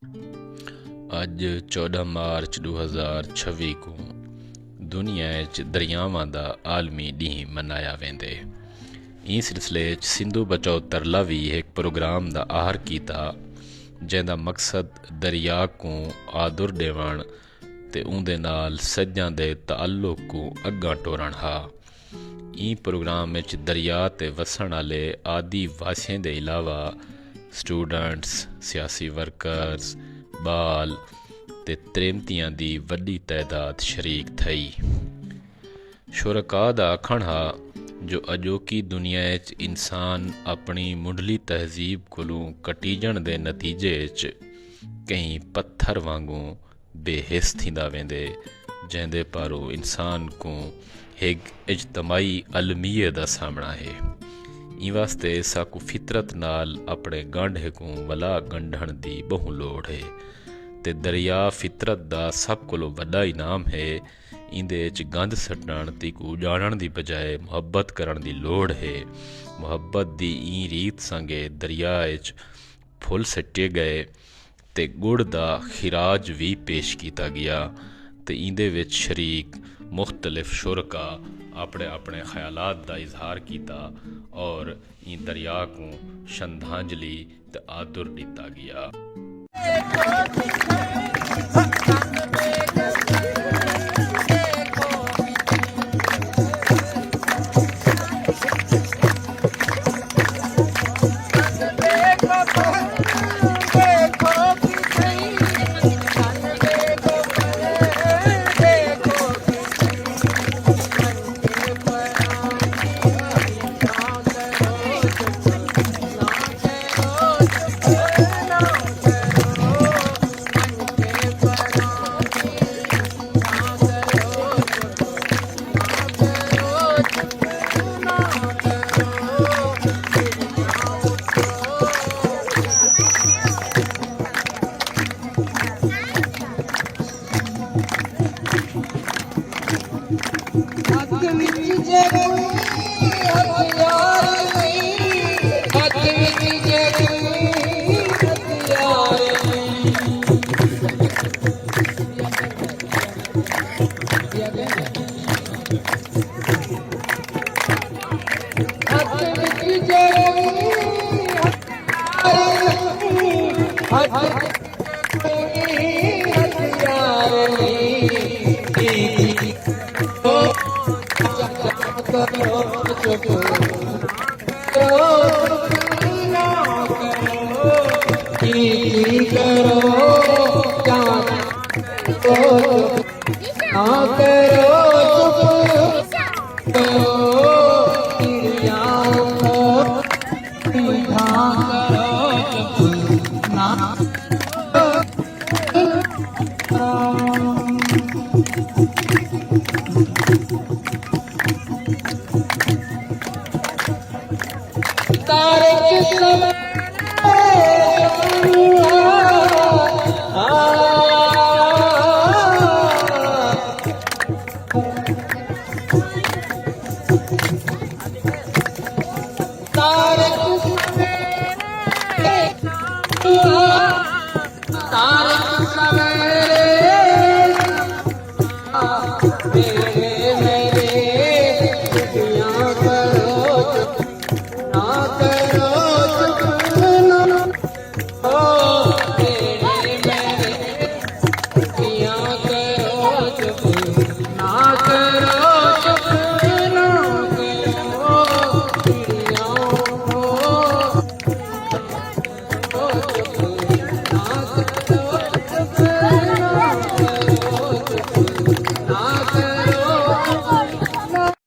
अज 14 मार्च 2026 को दुनिया दरियावां दा आलमी ॾींहुं मनाया वेंदे। इस सिलसिले सिंधु बचाओ तरला भी एक प्रोग्राम दा आहर कीता, जैंदा मकसद दरिया को आदर देवण ते उंदे नाल सज्जां दे ताल्लुक को अग्गां टोरण हा। प्रोग्राम विच दरिया ते वसण वाले आदि वासियों के इलावा स्टूडेंट्स, सियासी वर्कर्स, बाल ते त्रेमतियां दी वड्डी तैदाद शरीक थई। शुरका दा आखण हा जो अजोकी दुनिया इंसान अपनी मुंडली तहजीब कोलों कटीजण दे नतीजे कई पत्थर वांगू बेहिस थींदा वेंदे, जैंदे पारो इंसान को एक इज्तमाई अलमीय दा सामना है। इन वास्ते साकू फितरत नाल अपने गांढे को वला गंढण दी बहु लोड़ है ते दरिया फितरत दा सब कोलो वड्डा इनाम है। इंदे गंद सटण ती को जाणण दी बजाय मुहब्बत करण दी लोड़ है। मुहब्बत दी ई रीत संगे दरिया फुल सट्टे गए ते गुड़ दा खिराज भी पेश किया गया ते इंदे विच शरीक मुख्तलिफ शुरका अपने अपने ख्यालात दा इजहार किया और इन दरिया को श्रद्धांजलि ते आदर दिता गया। तारे